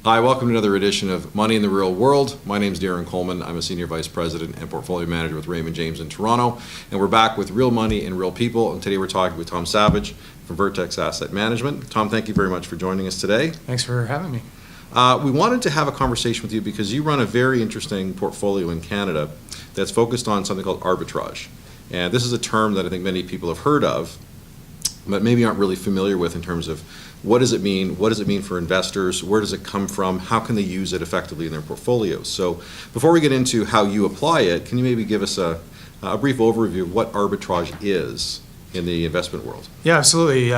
Hi, welcome to another edition of Money in the Real World. My name is Darren Coleman. I'm a Senior Vice President and Portfolio Manager with Raymond James in Toronto. And we're back with real money and real people. And today we're talking with Tom Savage from Vertex Asset Management. Tom, thank you very much for joining us today. Thanks for having me. We wanted to have a conversation with you because you run a very interesting portfolio in Canada that's focused on something called arbitrage. And this is a term that I think many people have heard of, but maybe aren't really familiar with in terms of what does it mean? What does it mean for investors? Where does it come from? How can they use it effectively in their portfolios? So before we get into how you apply it, can you maybe give us a brief overview of what arbitrage is in the investment world? Yeah, absolutely.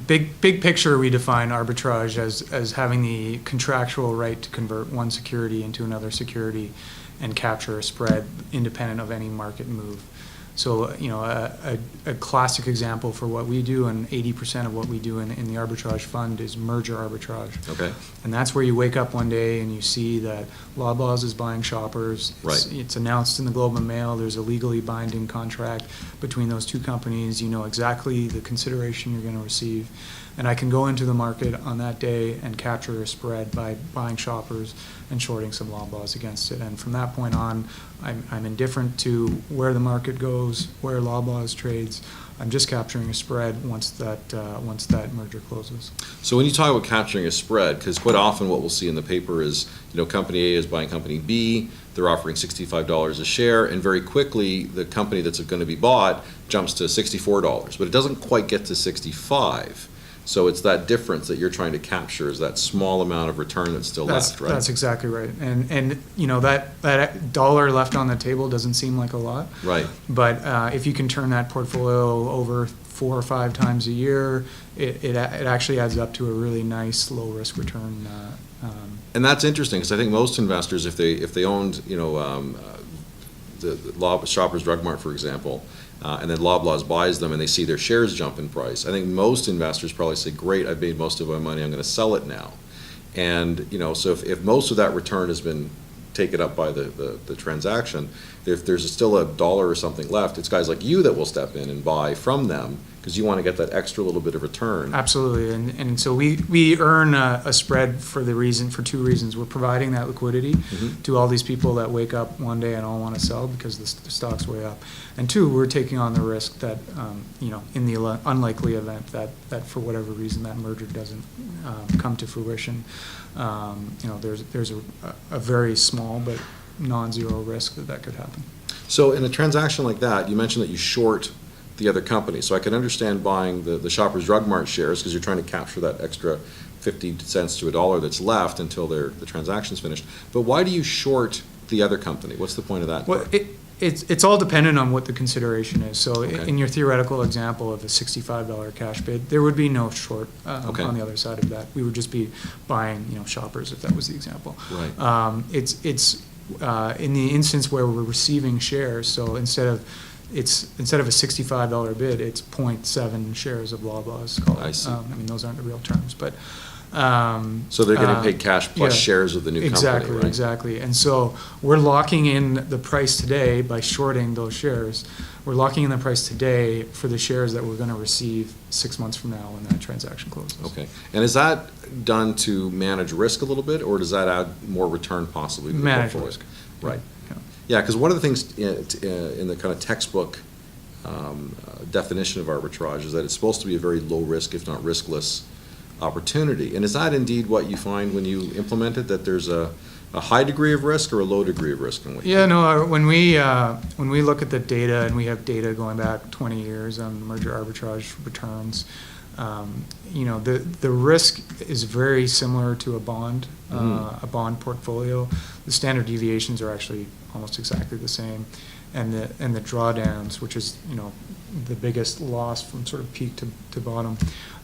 Big picture, we define arbitrage as having the contractual right to convert one security into another security and capture a spread independent of any market move. So, a classic example for what we do, and 80% of what we do in the arbitrage fund is merger arbitrage. Okay. And that's where you wake up one day and you see that Loblaws is buying Shoppers. Right. It's announced in the Globe and Mail. There's a legally binding contract between those two companies. You know exactly the consideration you're going to receive. And I can go into the market on that day and capture a spread by buying Shoppers and shorting some Loblaws against it. And from that point on, I'm indifferent to where the market goes, where Loblaws trades. I'm just capturing a spread once that merger closes. So when you talk about capturing a spread, because quite often what we'll see in the paper is, company A is buying company B, they're offering $65 a share, and very quickly the company that's going to be bought jumps to $64, but it doesn't quite get to 65. So it's that difference that you're trying to capture, is that small amount of return that's still left, right? That's exactly right. And that dollar left on the table doesn't seem like a lot. Right. But if you can turn that portfolio over 4 or 5 times a year, it actually adds up to a really nice low risk return. And that's interesting because I think most investors, if they owned, the Shoppers Drug Mart, for example, and then Loblaws buys them and they see their shares jump in price, I think most investors probably say, great, I've made most of my money, I'm going to sell it now. And so if most of that return has been taken up by the transaction, if there's still a dollar or something left, it's guys like you that will step in and buy from them because you want to get that extra little bit of return. Absolutely, and so we earn a spread for 2 reasons. We're providing that liquidity to all these people that wake up one day and all want to sell because the stock's way up, and 2, we're taking on the risk that in the unlikely event that for whatever reason that merger doesn't come to fruition, there's a very small but non-zero risk that could happen. So in a transaction like that, you mentioned that you short the other company. So I can understand buying the Shoppers Drug Mart shares because you're trying to capture that extra 50 cents to $1 that's left until the transaction's finished. But why do you short the other company? What's the point of that? Well, it's all dependent on what the consideration is. So Okay. in your theoretical example of a $65 cash bid, there would be no short on the other side of that. We would just be buying Shoppers if that was the example. Right. It's in the instance where we're receiving shares, so instead of a $65 bid, it's 0.7 shares of Loblaws. I see. Those aren't the real terms, but so they're getting paid cash plus shares of the new company, right? Exactly. And so we're locking in the price today by shorting those shares. We're locking in the price today for the shares that we're going to receive 6 months from now when that transaction closes. Okay. And is that done to manage risk a little bit, or does that add more return possibly to the manage portfolio? risk. Right. Yeah, because one of the things in the kind of textbook definition of arbitrage is that it's supposed to be a very low risk, if not riskless, opportunity. And is that indeed what you find when you implement it, that there's a high degree of risk or a low degree of risk? When we look at the data, and we have data going back 20 years on merger arbitrage returns, the risk is very similar to a bond portfolio. The standard deviations are actually almost exactly the same, and the drawdowns, which is the biggest loss from sort of peak to bottom,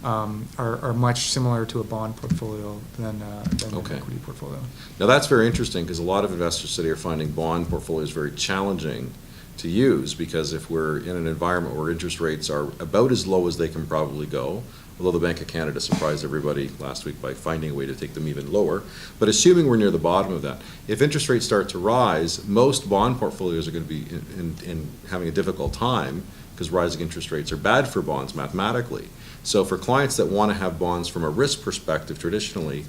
are much similar to a bond portfolio than an equity portfolio. Now that's very interesting because a lot of investors today are finding bond portfolios very challenging to use, because if we're in an environment where interest rates are about as low as they can probably go, although the Bank of Canada surprised everybody last week by finding a way to take them even lower, but assuming we're near the bottom of that, if interest rates start to rise, most bond portfolios are going to be in having a difficult time because rising interest rates are bad for bonds mathematically. So for clients that want to have bonds from a risk perspective traditionally,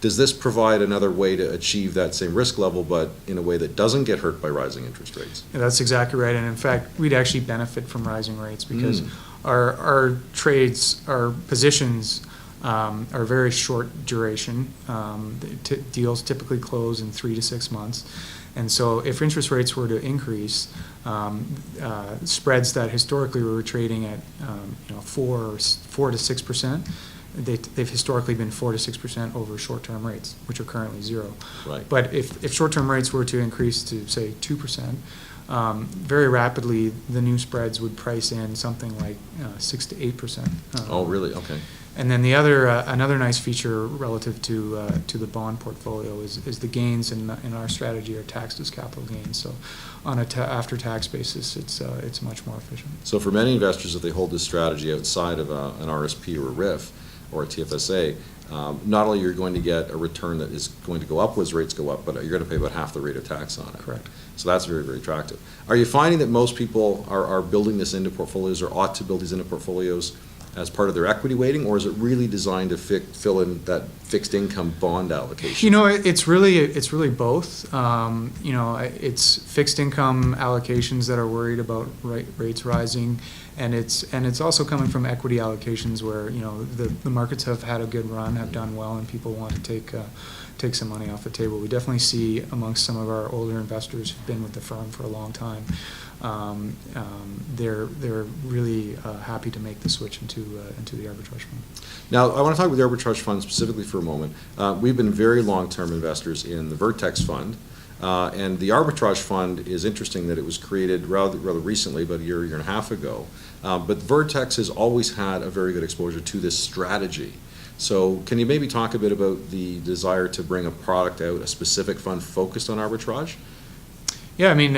Does this provide another way to achieve that same risk level, but in a way that doesn't get hurt by rising interest rates? Yeah, that's exactly right. And in fact, we'd actually benefit from rising rates because our trades, our positions are very short duration. Deals typically close in 3 to 6 months. And so if interest rates were to increase, spreads that historically we were trading at 4 to 6%, they've historically been 4 to 6% over short-term rates, which are currently 0. Right. But if short-term rates were to increase to, say, 2%, very rapidly the new spreads would price in something like 6 to 8%. Oh, really? Okay. And then the other another nice feature relative to the bond portfolio is the gains in our strategy are taxed as capital gains. So on a after-tax basis, it's much more efficient. So for many investors, if they hold this strategy outside of an RSP or a RIF or a TFSA, not only you're going to get a return that is going to go up as rates go up, but you're going to pay about half the rate of tax on it. Correct. So that's very, very attractive. Are you finding that most people are building this into portfolios or ought to build these into portfolios as part of their equity weighting, or is it really designed to fill in that fixed income bond allocation? It's really both. It's fixed income allocations that are worried about rates rising, and it's also coming from equity allocations where the markets have had a good run, have done well, and people want to take some money off the table. We definitely see amongst some of our older investors who've been with the firm for a long time, they're really happy to make the switch into the arbitrage fund. Now, I want to talk about the arbitrage fund specifically for a moment. We've been very long-term investors in the Vertex fund, and the arbitrage fund is interesting that it was created rather recently, about a year and a half ago. But Vertex has always had a very good exposure to this strategy. So can you maybe talk a bit about the desire to bring a product out, a specific fund focused on arbitrage? Yeah, I mean,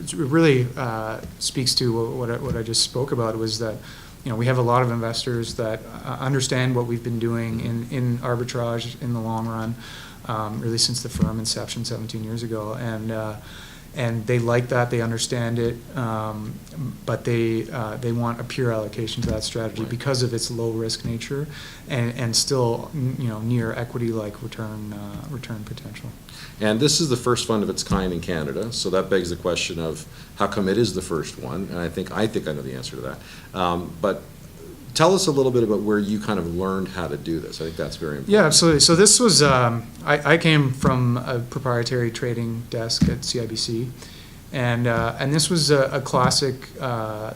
it really speaks to what I just spoke about, was that we have a lot of investors that understand what we've been doing in arbitrage in the long run, really since the firm inception 17 years ago, and they like that, they understand it, but they want a pure allocation to that strategy because of its low risk nature and still near equity like return potential. And this is the first fund of its kind in Canada, so that begs the question of how come it is the first one, and I think I know the answer to that. But tell us a little bit about where you kind of learned how to do this. I think that's very important. Yeah, absolutely. So this was, I came from a proprietary trading desk at CIBC, and this was a classic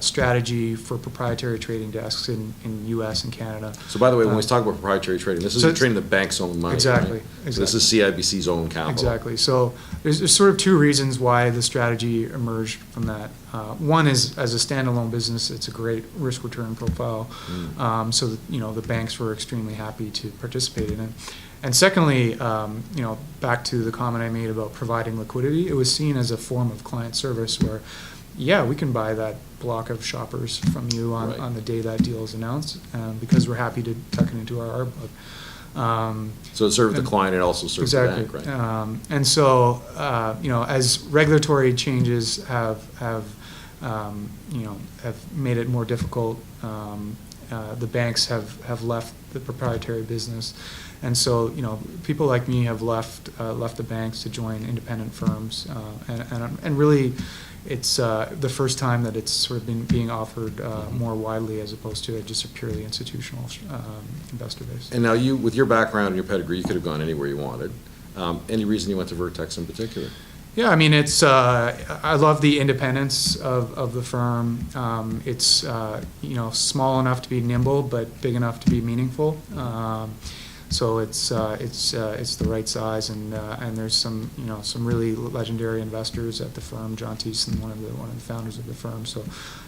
strategy for proprietary trading desks in U.S. and Canada. So by the way, when we talk about proprietary trading, this isn't trading the bank's own money, exactly, right? Exactly. So this is CIBC's own capital. Exactly. So there's sort of two reasons why the strategy emerged from that. One is, as a standalone business, it's a great risk-return profile. So the banks were extremely happy to participate in it. And secondly, back to the comment I made about providing liquidity, it was seen as a form of client service where, we can buy that block of shoppers from you on the day that deal is announced because we're happy to tuck it into our book. So it served the client and also served the bank, right? And so, as regulatory changes have made it more difficult, the banks have left the proprietary business, and so people like me have left the banks to join independent firms, and really, it's the first time that it's sort of being offered more widely as opposed to just a purely institutional investor base. And now you, with your background and your pedigree, you could have gone anywhere you wanted. Any reason you went to Vertex in particular? Yeah, I mean, it's I love the independence of the firm. It's small enough to be nimble, but big enough to be meaningful. So it's the right size, and there's some really legendary investors at the firm. John Thiessen, one of the founders of the firm. So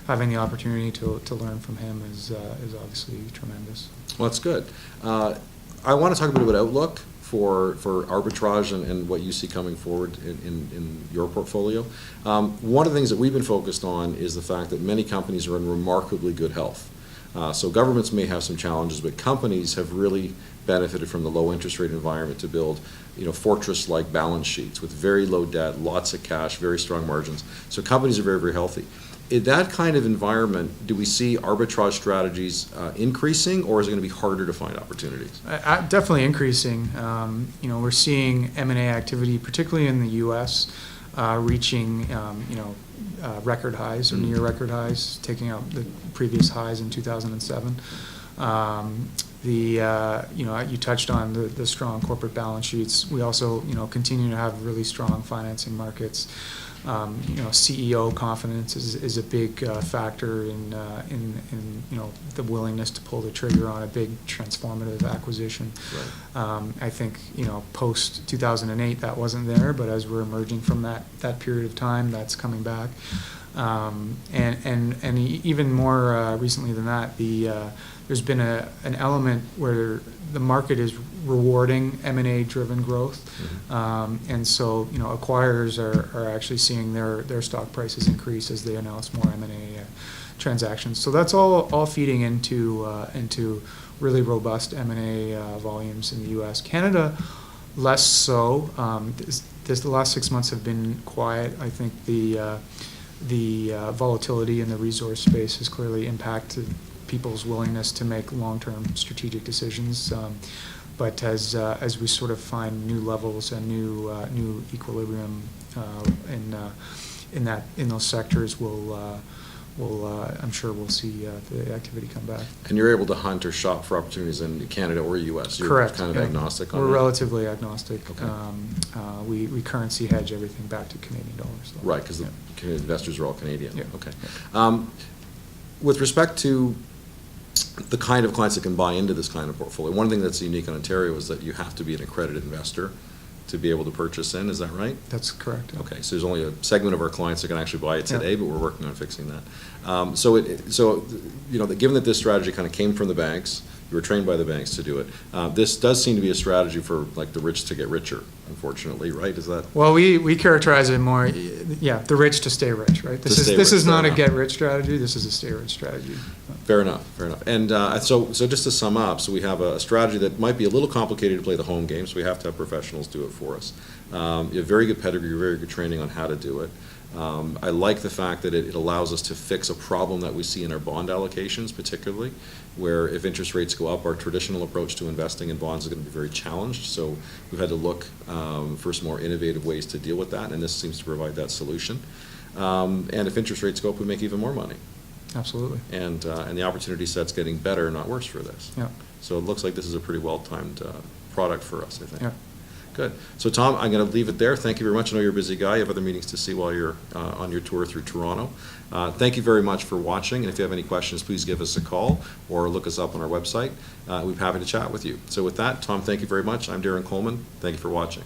having the opportunity to learn from him is obviously tremendous. Well, that's good. I want to talk a bit about outlook for arbitrage and what you see coming forward in your portfolio. One of the things that we've been focused on is the fact that many companies are in remarkably good health. So governments may have some challenges, but companies have really benefited from the low interest rate environment to build fortress-like balance sheets with very low debt, lots of cash, very strong margins. So companies are very, very healthy. In that kind of environment, do we see arbitrage strategies increasing, or is it going to be harder to find opportunities? Definitely increasing. We're seeing M&A activity, particularly in the U.S., reaching record highs or near record highs, taking out the previous highs in 2007. You touched on the strong corporate balance sheets. We also continue to have really strong financing markets. CEO confidence is a big factor in the willingness to pull the trigger on a big transformative acquisition. Right. I think post 2008 that wasn't there, but as we're emerging from that period of time, that's coming back. And even more recently than that, there's been an element where the market is rewarding M&A driven growth, and so acquirers are actually seeing their stock prices increase as they announce more M&A transactions. So that's all feeding into really robust M&A volumes in the U.S. Canada, less so. The last 6 months have been quiet. I think the volatility in the resource space has clearly impacted people's willingness to make long-term strategic decisions. But as we sort of find new levels and new equilibrium in those sectors, I'm sure we'll see the activity come back. And you're able to hunt or shop for opportunities in Canada or U.S. You're Correct. kind of agnostic on We're that? relatively agnostic. Okay. We currency hedge everything back to Canadian dollars. So. Right, because the Canadian investors are all Canadian. Yeah. Okay. With respect to the kind of clients that can buy into this kind of portfolio, one thing that's unique in Ontario is that you have to be an accredited investor to be able to purchase in. Is that right? That's correct. Yeah. Okay, so there's only a segment of our clients that can actually buy it today, but we're working on fixing that. Given that this strategy kind of came from the banks, you were trained by the banks to do it. This does seem to be a strategy for like the rich to get richer, unfortunately, right? Is that? Well, we characterize it more, the rich to stay rich, right? This is not a get rich strategy. This is a stay rich strategy. Fair enough. And so just to sum up, so we have a strategy that might be a little complicated to play the home game, so we have to have professionals do it for us. You have very good pedigree, very good training on how to do it. I like the fact that it allows us to fix a problem that we see in our bond allocations, particularly, where if interest rates go up, our traditional approach to investing in bonds is going to be very challenged. So we've had to look for some more innovative ways to deal with that, and this seems to provide that solution. And if interest rates go up, we make even more money. Absolutely. And the opportunity set's getting better, not worse for this. Yeah. So it looks like this is a pretty well-timed product for us, I think. Yeah. Good. So Tom, I'm going to leave it there. Thank you very much. I know you're a busy guy. You have other meetings to see while you're on your tour through Toronto. Thank you very much for watching. And if you have any questions, please give us a call or look us up on our website. We'd be happy to chat with you. So with that, Tom, thank you very much. I'm Darren Coleman. Thank you for watching.